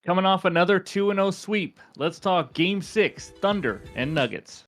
Coming off another 2-0 sweep, let's talk Game 6, Thunder and Nuggets.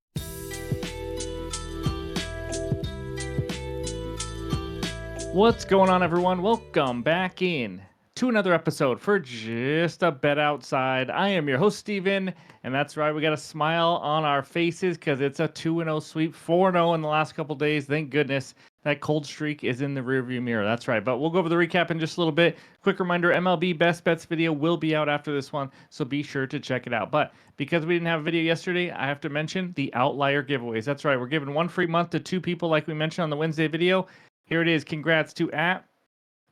What's going on, everyone? Welcome back in to another episode for Just a Bet Outside. I am your host, Steven, and that's right, we got a smile on our faces because it's a 2-0 sweep, 4-0 in the last couple days. Thank goodness that cold streak is in the rearview mirror. That's right, but we'll go over the recap in just a little bit. Quick reminder, MLB Best Bets video will be out after this one, so be sure to check it out. But because we didn't have a video yesterday, I have to mention the Outlier giveaways. That's right, we're giving one free month to 2 people like we mentioned on the Wednesday video. Here it is. Congrats to at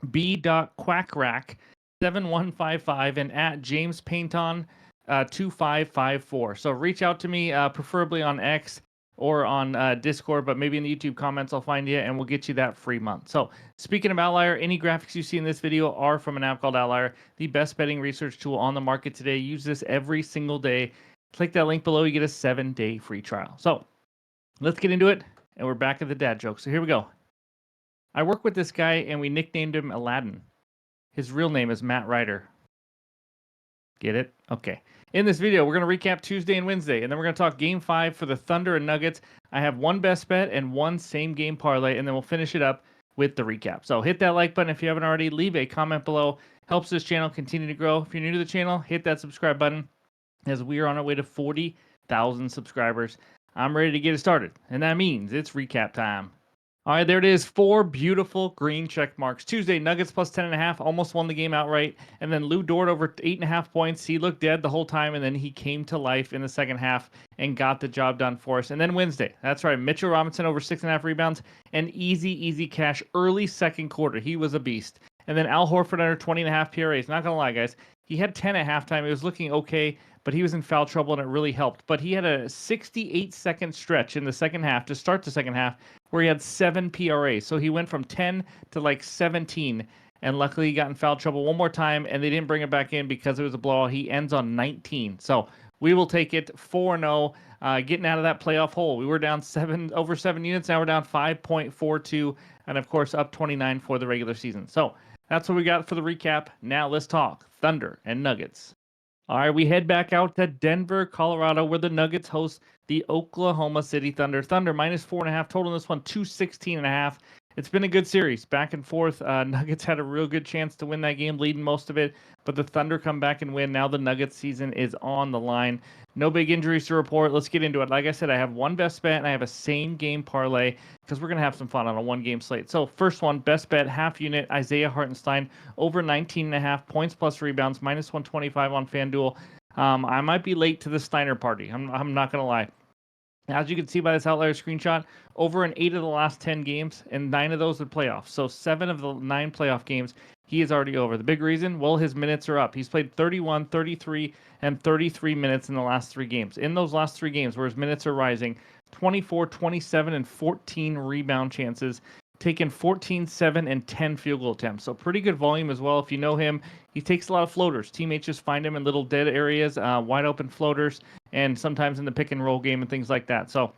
b.quackrack7155 and at James Painton 2554. So reach out to me, preferably on X or on Discord, but maybe in the YouTube comments I'll find you and we'll get you that free month. So speaking of Outlier, any graphics you see in this video are from an app called Outlier, the best betting research tool on the market today. Use this every single day. Click that link below, you get a 7-day free trial. So let's get into it, and we're back at the dad joke. So here we go. I work with this guy, and we nicknamed him Aladdin. His real name is Matt Ryder. Get it? Okay. In this video, we're going to recap Tuesday and Wednesday, and then we're going to talk Game 5 for the Thunder and Nuggets. I have one best bet and one same-game parlay, and then we'll finish it up with the recap. So hit that like button if you haven't already. Leave a comment below. Helps this channel continue to grow. If you're new to the channel, hit that subscribe button, as we are on our way to 40,000 subscribers. I'm ready to get it started, and that means it's recap time. All right, there it is. 4 beautiful green check marks. Tuesday, Nuggets plus 10.5, almost won the game outright. And then Lou Dort over 8.5 points. He looked dead the whole time, and then he came to life in the second half and got the job done for us. And then Wednesday, that's right, Mitchell Robinson over 6.5 rebounds and easy cash early second quarter. He was a beast. And then Al Horford under 20.5 PRAs. Not going to lie, guys. He had 10 at halftime. He was looking okay, but he was in foul trouble, and it really helped. But he had a 68-second stretch in the second half to start the second half where he had 7 PRAs. So he went from 10 to like 17, and luckily he got in foul trouble one more time, and they didn't bring him back in because it was a blowout. He ends on 19. So we will take it 4-0, getting out of that playoff hole. We were down over 7 units. Now we're down 5.42, and of course up 29 for the regular season. So that's what we got for the recap. Now let's talk Thunder and Nuggets. All right, we head back out to Denver, Colorado, where the Nuggets host the Oklahoma City Thunder. Thunder minus 4.5 total in this one, 216.5. It's been a good series, back and forth. Nuggets had a real good chance to win that game, leading most of it, but the Thunder come back and win. Now the Nuggets season is on the line. No big injuries to report. Let's get into it. Like I said, I have one best bet and I have a same game parlay because we're going to have some fun on a one game slate. So first one, best bet, half unit, Isaiah Hartenstein over 19.5 points plus rebounds, minus 125 on FanDuel. I might be late to the Steiner party. I'm not going to lie. As you can see by this Outlier screenshot, over in 8 of the last 10 games, and 9 of those are playoffs. So 7 of the 9 playoff games, he is already over. The big reason, well, his minutes are up. He's played 31, 33, and 33 minutes in the last 3 games. In those last 3 games where his minutes are rising, 24, 27, and 14 rebound chances, taken 14, 7, and 10 field goal attempts. So pretty good volume as well. If you know him, he takes a lot of floaters. Teammates just find him in little dead areas, wide open floaters, and sometimes in the pick and roll game and things like that. So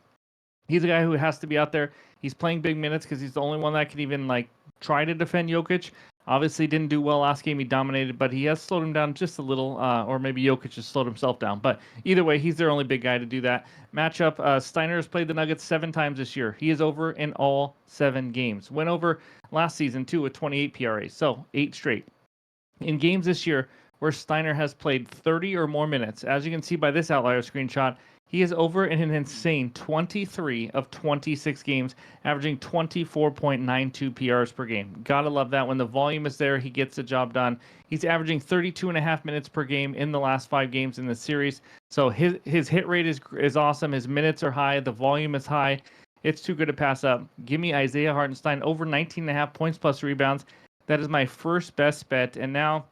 he's a guy who has to be out there. He's playing big minutes because he's the only one that can even try to defend Jokic. Obviously didn't do well last game. He dominated, but he has slowed him down just a little, or maybe Jokic just slowed himself down. But either way, he's their only big guy to do that. Matchup, Steiner has played the Nuggets 7 times this year. He is over in all 7 games. Went over last season, too, with 28 PRAs, so 8 straight. In games this year where Steiner has played 30 or more minutes, as you can see by this Outlier screenshot, he is over in an insane 23 of 26 games, averaging 24.92 PRs per game. Gotta love that. When the volume is there, he gets the job done. He's averaging 32.5 minutes per game in the last 5 games in this series. So his hit rate is awesome. His minutes are high. The volume is high. It's too good to pass up. Give me Isaiah Hartenstein over 19.5 points plus rebounds. That is my first best bet. And now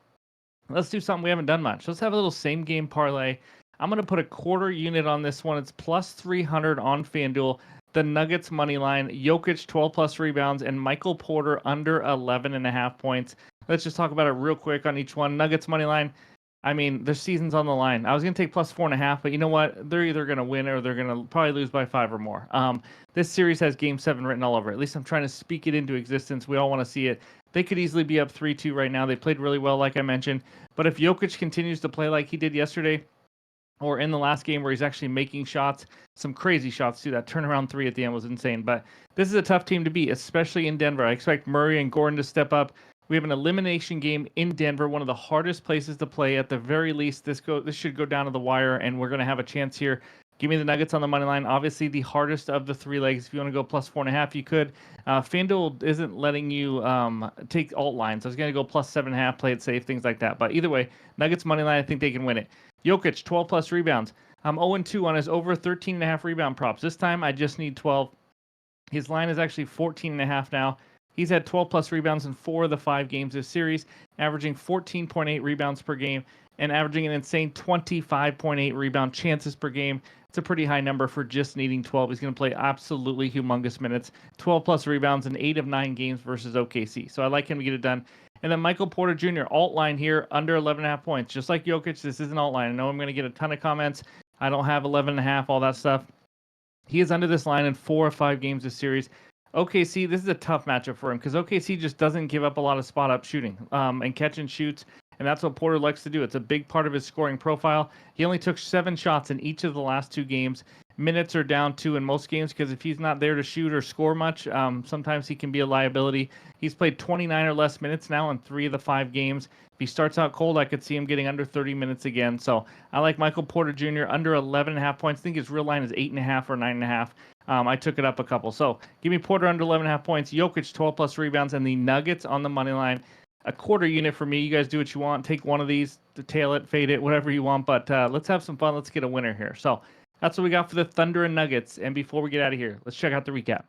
let's do something we haven't done much. Let's have a little same game parlay. I'm going to put a quarter unit on this one. It's plus 300 on FanDuel. The Nuggets money line, Jokic 12 plus rebounds, and Michael Porter under 11.5 points. Let's just talk about it real quick on each one. Nuggets money line, I mean, their season's on the line. I was going to take plus 4.5, but you know what? They're either going to win or they're going to probably lose by 5 or more. This series has Game 7 written all over it. At least I'm trying to speak it into existence. We all want to see it. They could easily be up 3-2 right now. They played really well, like I mentioned. But if Jokic continues to play like he did yesterday, or in the last game where he's actually making shots, some crazy shots too. That turnaround three at the end was insane. But this is a tough team to beat, especially in Denver. I expect Murray and Gordon to step up. We have an elimination game in Denver, one of the hardest places to play. At the very least, this should go down to the wire, and we're going to have a chance here. Give me the Nuggets on the money line. Obviously, the hardest of the three legs. If you want to go plus 4.5, you could. FanDuel isn't letting you take alt lines. So I was going to go plus 7.5, play it safe, things like that. But either way, Nuggets money line, I think they can win it. Jokic, 12 plus rebounds. I'm 0-2 on his over 13.5 rebound props. This time, I just need 12. His line is actually 14.5 now. He's had 12 plus rebounds in 4 of the 5 games this series, averaging 14.8 rebounds per game and averaging an insane 25.8 rebound chances per game. It's a pretty high number for just needing 12. He's going to play absolutely humongous minutes, 12 plus rebounds in 8 of 9 games versus OKC. So I like him to get it done. And then Michael Porter Jr., alt line here, under 11.5 points. Just like Jokic, this is an alt line. I know I'm going to get a ton of comments. I don't have 11.5, all that stuff. He is under this line in 4 or 5 games this series. OKC, this is a tough matchup for him because OKC just doesn't give up a lot of spot-up shooting and catch and shoots, and that's what Porter likes to do. It's a big part of his scoring profile. He only took 7 shots in each of the last 2 games. Minutes are down 2 in most games because if he's not there to shoot or score much, sometimes he can be a liability. He's played 29 or less minutes now in 3 of the 5 games. If he starts out cold, I could see him getting under 30 minutes again. So I like Michael Porter Jr. under 11.5 points. I think his real line is 8.5 or 9.5. I took it up a couple. So give me Porter under 11.5 points. Jokic 12 plus rebounds, and the Nuggets on the money line. A quarter unit for me. You guys do what you want. Take one of these, tail it, fade it, whatever you want. But let's have some fun. Let's get a winner here. So that's what we got for the Thunder and Nuggets. And before we get out of here, let's check out the recap.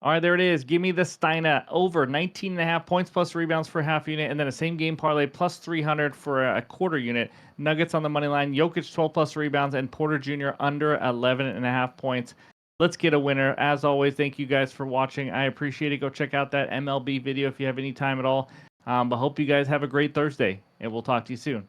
All right, there it is. Give me the Steina over 19.5 points plus rebounds for a half unit, and then a same game parlay plus 300 for a quarter unit. Nuggets on the money line. Jokic 12 plus rebounds, and Porter Jr. under 11.5 points. Let's get a winner. As always, thank you guys for watching. I appreciate it. Go check out that MLB video if you have any time at all. But hope you guys have a great Thursday, and we'll talk to you soon.